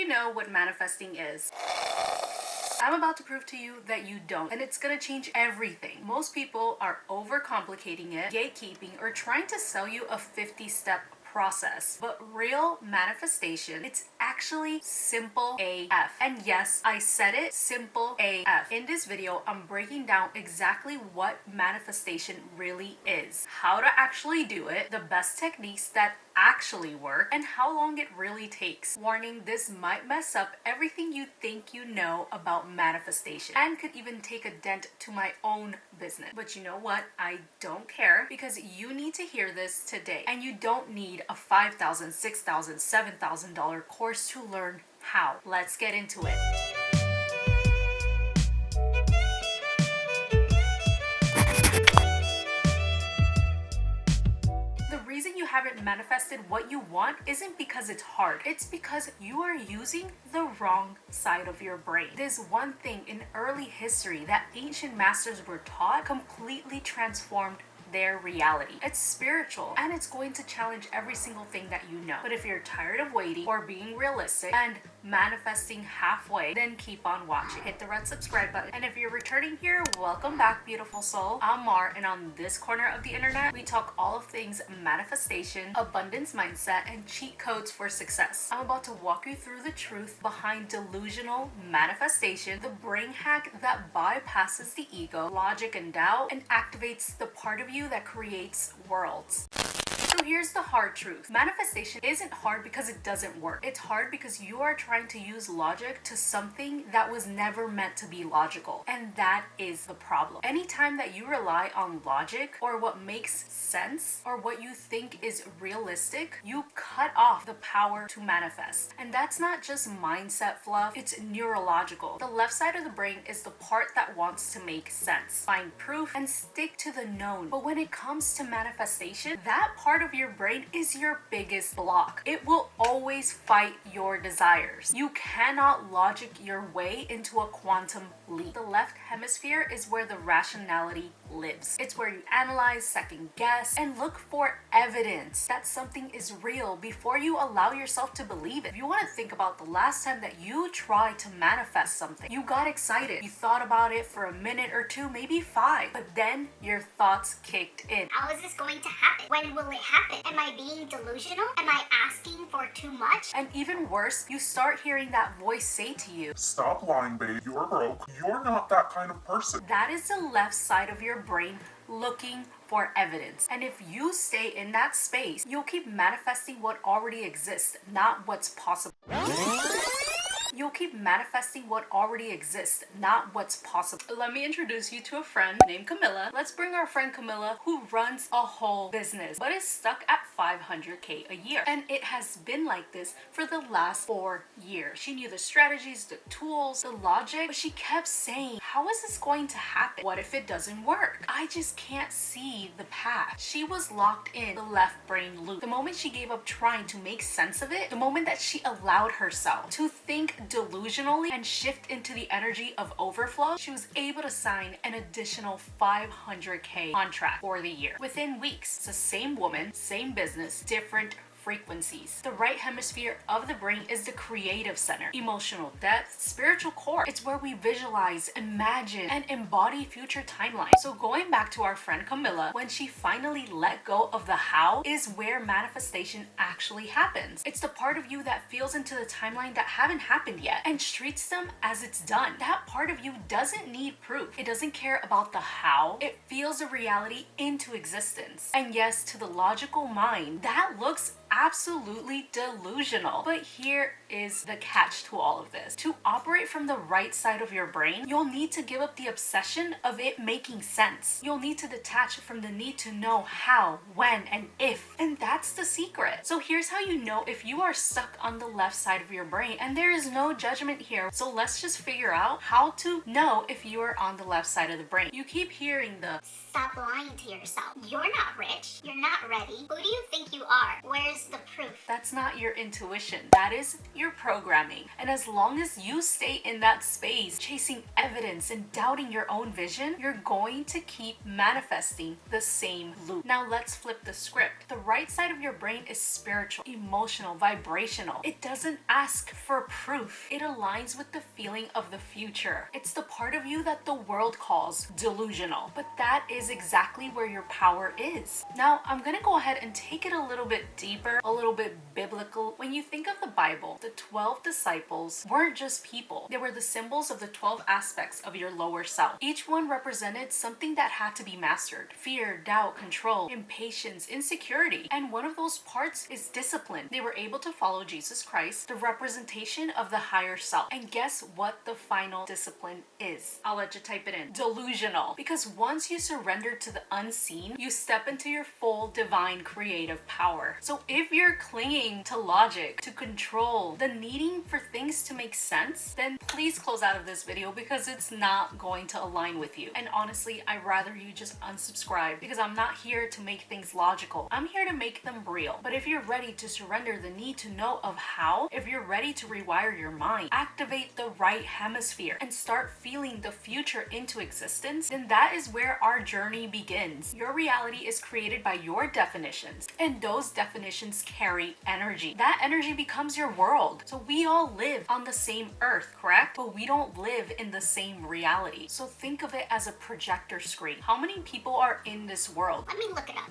you know what manifesting is. I'm about to prove to you that you don't, and it's gonna change everything. Most people are overcomplicating it, gatekeeping, or trying to sell you a 50-step process. But real manifestation, it's actually simple AF. And yes, I said it, simple AF. In this video, I'm breaking down exactly what manifestation really is, how to actually do it, the best techniques that actually work, and how long it really takes. Warning, this might mess up everything you think you know about manifestation and could even take a dent to my own business. But you know what? I don't care, because you need to hear this today, and you don't need a $5,000, $6,000, $7,000 course to learn how. Let's get into it. The reason you haven't manifested what you want isn't because it's hard. It's because you are using the wrong side of your brain. This one thing in early history that ancient masters were taught completely transformed their reality. It's spiritual, and it's going to challenge every single thing that you know. But if you're tired of waiting or being realistic and manifesting halfway, then keep on watching. Hit the red subscribe button. And if you're returning here, welcome back, beautiful soul. I'm Mar, and on this corner of the internet, we talk all of things manifestation, abundance mindset, and cheat codes for success. I'm about to walk you through the truth behind delusional manifestation, the brain hack that bypasses the ego, logic, and doubt, and activates the part of you that creates worlds. So here's the hard truth. Manifestation isn't hard because it doesn't work. It's hard because you are trying to use logic to something that was never meant to be logical. And that is the problem. Anytime that you rely on logic or what makes sense or what you think is realistic, you cut off the power to manifest. And that's not just mindset fluff, it's neurological. The left side of the brain is the part that wants to make sense, find proof, and stick to the known. But when it comes to manifestation, that part of your brain is your biggest block. It will always fight your desires. You cannot logic your way into a quantum leap. The left hemisphere is where the rationality lives. It's where you analyze, second guess, and look for evidence that something is real before you allow yourself to believe it. If you want to think about the last time that you tried to manifest something, you got excited, you thought about it for a minute or two, maybe 5, but then your thoughts kicked in. How is this going to happen? When will it happen? Am I being delusional? Am I asking for too much? And even worse, you start hearing that voice say to you, "Stop lying, babe. You're broke. You're not that kind of person." that is the left side of your brain looking for evidence. And if you stay in that space, you'll keep manifesting what already exists, not what's possible. You'll keep manifesting what already exists, not what's possible. Let me introduce you to a friend named Camilla. Let's bring our friend Camilla, who runs a whole business, but is stuck at $500K a year. And it has been like this for the last 4 years. She knew the strategies, the tools, the logic, but she kept saying, how is this going to happen? What if it doesn't work? I just can't see the path. She was locked in the left brain loop. The moment she gave up trying to make sense of it, the moment that she allowed herself to think delusionally and shift into the energy of overflow, she was able to sign an additional $500K contract for the year. Within weeks, it's the same woman, same business, different frequencies. The right hemisphere of the brain is the creative center, emotional depth, spiritual core. It's where we visualize, imagine, and embody future timelines. So going back to our friend Camilla, when she finally let go of the how is where manifestation actually happens. It's the part of you that feels into the timeline that haven't happened yet and treats them as it's done. That part of you doesn't need proof. It doesn't care about the how. It feels the reality into existence. And yes, to the logical mind, that looks absolutely delusional. But here is the catch to all of this. To operate from the right side of your brain, you'll need to give up the obsession of it making sense. You'll need to detach from the need to know how, when, and if. And that's the secret. So here's how you know if you are stuck on the left side of your brain. And there is no judgment here. So let's just figure out how to know if you are on the left side of the brain. You keep hearing the Stop lying to yourself. You're not rich. You're not ready. Who do you think you are? Where's the proof? That's not your intuition. That is your programming. And as long as you stay in that space, chasing evidence and doubting your own vision, you're going to keep manifesting the same loop. Now let's flip the script. The right side of your brain is spiritual, emotional, vibrational. It doesn't ask for proof. It aligns with the feeling of the future. It's the part of you that the world calls delusional. But that is exactly where your power is. Now, I'm gonna go ahead and take it a little bit deeper, a little bit biblical. When you think of the Bible, the 12 disciples weren't just people. They were the symbols of the 12 aspects of your lower self. Each one represented something that had to be mastered. Fear, doubt, control, impatience, insecurity. And one of those parts is discipline. They were able to follow Jesus Christ, the representation of the higher self. And guess what the final discipline is? I'll let you type it in. Delusional. Because once you surrender to the unseen, you step into your full divine creative power. So if you're clinging to logic, to control, the needing for things to make sense, then please close out of this video because it's not going to align with you. And honestly, I'd rather you just unsubscribe because I'm not here to make things logical. I'm here to make them real. But if you're ready to surrender the need to know of how, if you're ready to rewire your mind, activate the right hemisphere, and start feeling the future into existence, then that is where our journey begins. Your reality is created by your definitions, and those definitions carry energy. That energy becomes your world. So we all live on the same earth, correct? But we don't live in the same reality. So think of it as a projector screen. How many people are in this world? Let me look it up.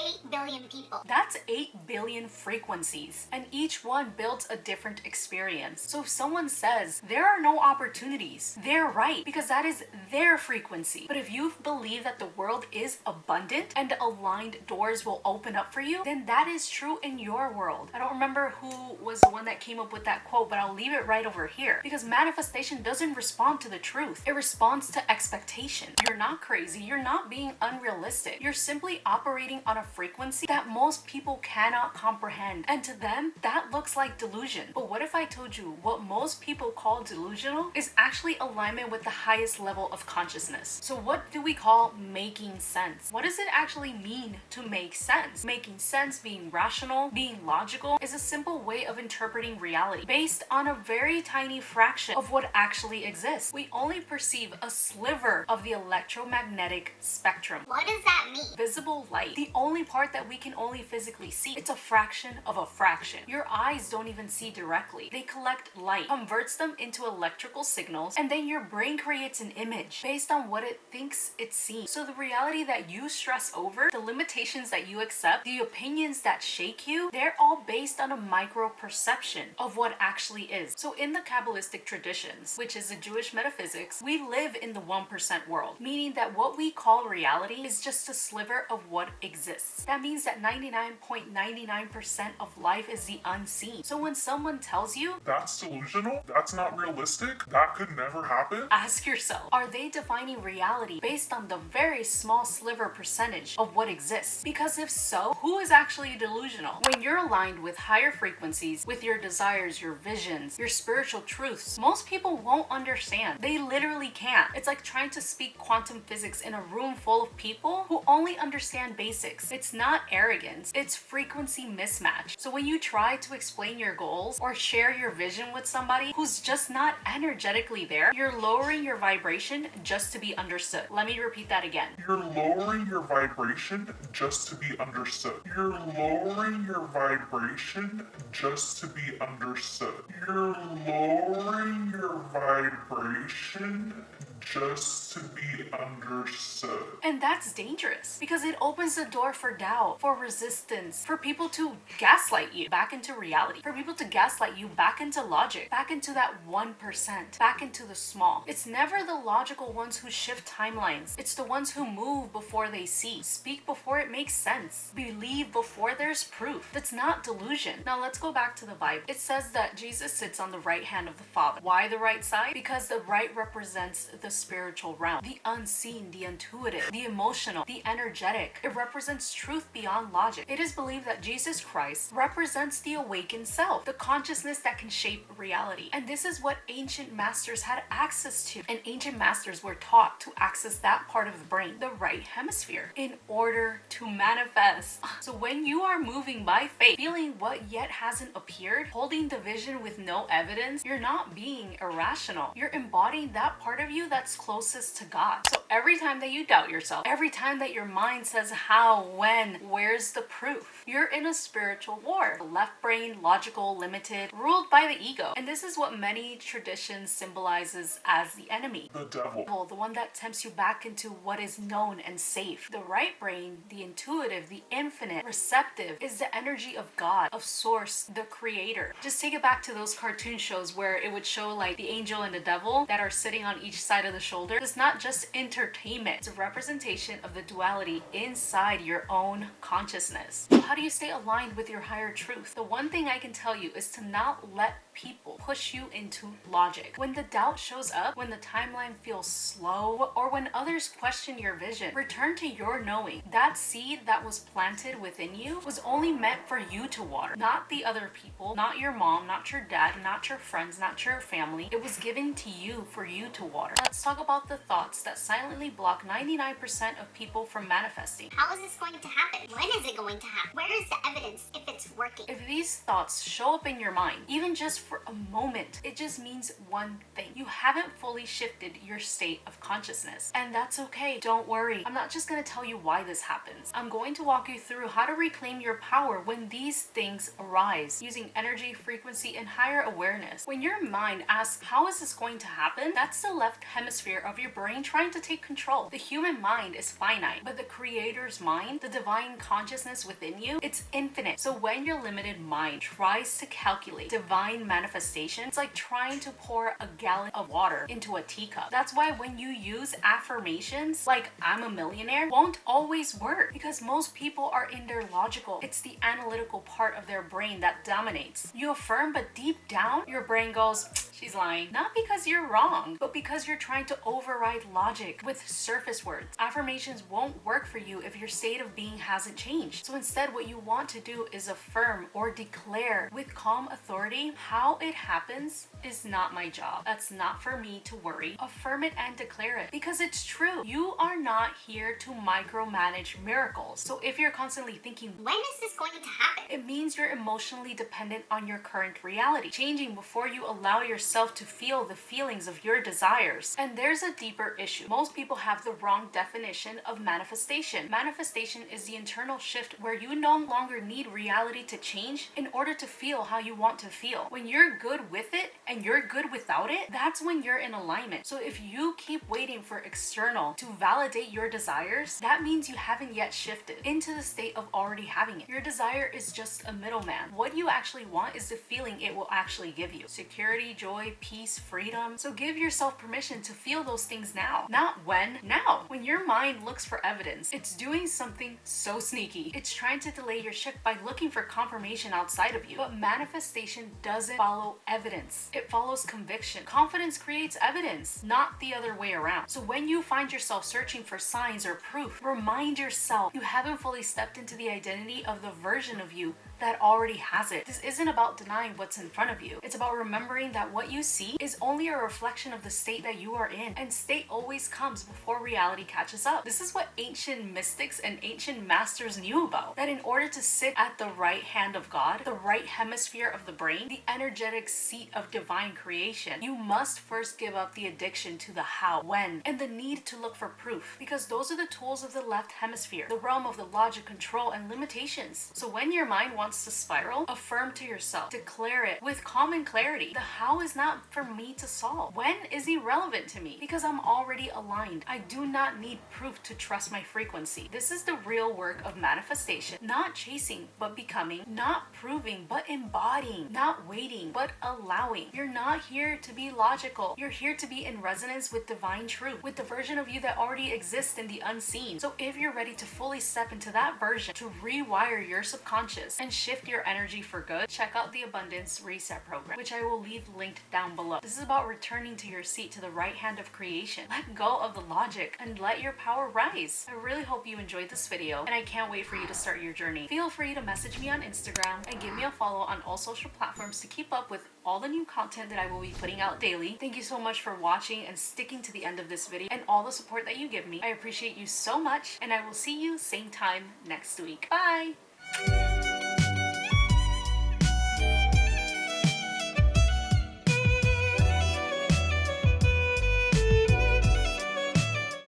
8 billion people. That's 8 billion frequencies, and each one builds a different experience. So if someone says there are no opportunities, they're right, because that is their frequency. But if you believe that the world is abundant and aligned doors will open up for you, then that is true in your world. I don't remember who was the one that came up with that quote, but I'll leave it right over here, because manifestation doesn't respond to the truth. It responds to expectation. You're not crazy. You're not being unrealistic. You're simply operating on a frequency that most people cannot comprehend, and to them that looks like delusion. But what if I told you what most people call delusional is actually alignment with the highest level of consciousness? So what do we call making sense? What does it actually mean to make sense? Making sense, being rational, being logical, is a simple way of interpreting reality based on a very tiny fraction of what actually exists. We only perceive a sliver of the electromagnetic spectrum. What does that mean? Visible light, the only part that we can only physically see. It's a fraction of a fraction. Your eyes don't even see directly. They collect light, converts them into electrical signals, and then your brain creates an image based on what it thinks it's seeing. So the reality that you stress over, the limitations that you accept, the opinions that shake you, they're all based on a micro perception of what actually is. So in the Kabbalistic traditions, which is the Jewish metaphysics, we live in the 1% world, meaning that what we call reality is just a sliver of what exists. That means that 99.99% of life is the unseen. So when someone tells you, That's delusional? That's not realistic? That could never happen? ask yourself, are they defining reality based on the very small sliver percentage of what exists? Because if so, who is actually delusional? When you're aligned with higher frequencies, with your desires, your visions, your spiritual truths, most people won't understand. They literally can't. It's like trying to speak quantum physics in a room full of people who only understand basics. It's not arrogance, it's frequency mismatch. So when you try to explain your goals or share your vision with somebody who's just not energetically there, you're lowering your vibration just to be understood. Let me repeat that again. You're lowering your vibration just to be understood. You're lowering your vibration just to be understood. You're lowering your vibration just to be understood. And that's dangerous because it opens the door for doubt, for resistance, for people to gaslight you back into reality, for people to gaslight you back into logic, back into that 1%, back into the small. It's never the logical ones who shift timelines. It's the ones who move before they see, speak before it makes sense, believe before there's proof. That's not delusion. Now let's go back to the Bible. It says that Jesus sits on the right hand of the Father. Why the right side? Because the right represents the the spiritual realm, the unseen, the intuitive, the emotional, the energetic. It represents truth beyond logic. It is believed that Jesus Christ represents the awakened self, the consciousness that can shape reality. And this is what ancient masters had access to. And ancient masters were taught to access that part of the brain, the right hemisphere, in order to manifest. So when you are moving by faith, feeling what yet hasn't appeared, holding the vision with no evidence, you're not being irrational. You're embodying that part of you that's closest to God. So every time that you doubt yourself, every time that your mind says how, when, where's the proof, you're in a spiritual war. The left brain, logical, limited, ruled by the ego. And this is what many traditions symbolizes as the enemy. The devil. The one that tempts you back into what is known and safe. The right brain, the intuitive, the infinite, receptive, is the energy of God, of source, the creator. Just take it back to those cartoon shows where it would show like the angel and the devil that are sitting on each side of the shoulder. It's not just entertainment. It's a representation of the duality inside your own consciousness. So how do you stay aligned with your higher truth? The one thing I can tell you is to not let people push you into logic. When the doubt shows up, when the timeline feels slow, or when others question your vision, return to your knowing. That seed that was planted within you was only meant for you to water, not the other people, not your mom, not your dad, not your friends, not your family. It was given to you for you to water. Let's talk about the thoughts that silently block 99% of people from manifesting. How is this going to happen? When is it going to happen? Where is the evidence if it's working? If these thoughts show up in your mind, even just for a moment, it just means one thing. You haven't fully shifted your state of consciousness. And that's okay. Don't worry. I'm not just going to tell you why this happens. I'm going to walk you through how to reclaim your power when these things arise, using energy, frequency, and higher awareness. When your mind asks, how is this going to happen? That's the left hemisphere of your brain trying to take control. The human mind is finite, but the creator's mind, the divine consciousness within you, it's infinite. So when your limited mind tries to calculate divine manifestation, it's like trying to pour a gallon of water into a teacup. That's why when you use affirmations like I'm a millionaire, won't always work, because most people are in their logical. It's the analytical part of their brain that dominates. You affirm, but deep down your brain goes, she's lying. Not because you're wrong, but because you're trying to override logic with surface words. Affirmations won't work for you if your state of being hasn't changed. So instead, what you want to do is affirm or declare with calm authority, how it happens is not my job. That's not for me to worry. Affirm it and declare it, because it's true. You are not here to micromanage miracles. So if you're constantly thinking, When is this going to happen? it means you're emotionally dependent on your current reality, changing before you allow yourself to feel the feelings of your desires. And there's a deeper issue. Most people have the wrong definition of manifestation. Manifestation is the internal shift where you no longer need reality to change in order to feel how you want to feel. When you're good with it and you're good without it, that's when you're in alignment. So if you keep waiting for external to validate your desires, that means you haven't yet shifted into the state of already having it. Your desire is just a middleman. What you actually want is the feeling it will actually give you. Security, joy, peace, freedom. So give yourself permission to feel those things now. Not when, now. When your mind looks for evidence, it's doing something so sneaky. It's trying to delay your shift by looking for confirmation outside of you. But manifestation doesn't follow evidence. It follows conviction. Confidence creates evidence, not the other way around. So when you find yourself searching for signs or proof, remind yourself you haven't fully stepped into the identity of the version of you that already has it. This isn't about denying what's in front of you. It's about remembering that what you see is only a reflection of the state that you are in, and state always comes before reality catches up. This is what ancient mystics and ancient masters knew about, that in order to sit at the right hand of God, the right hemisphere of the brain, the energetic seat of divine creation, you must first give up the addiction to the how, when, and the need to look for proof, because those are the tools of the left hemisphere, the realm of the logic, control, and limitations. So when your mind wants to spiral, affirm to yourself, declare it with common clarity. The how is not for me to solve. When is irrelevant to me, because I'm already aligned. I do not need proof to trust my frequency. This is the real work of manifestation. Not chasing, but becoming. Not proving, but embodying. Not waiting, but allowing. You're not here to be logical. You're here to be in resonance with divine truth, with the version of you that already exists in the unseen. So if you're ready to fully step into that version, to rewire your subconscious and shift your energy for good, check out the Abundance Reset Program, which I will leave linked linked down below. This is about returning to your seat, to the right hand of creation. Let go of the logic and let your power rise. I really hope you enjoyed this video, and I can't wait for you to start your journey. Feel free to message me on Instagram and give me a follow on all social platforms to keep up with all the new content that I will be putting out daily. Thank you so much for watching and sticking to the end of this video and all the support that you give me. I appreciate you so much, and I will see you same time next week. Bye!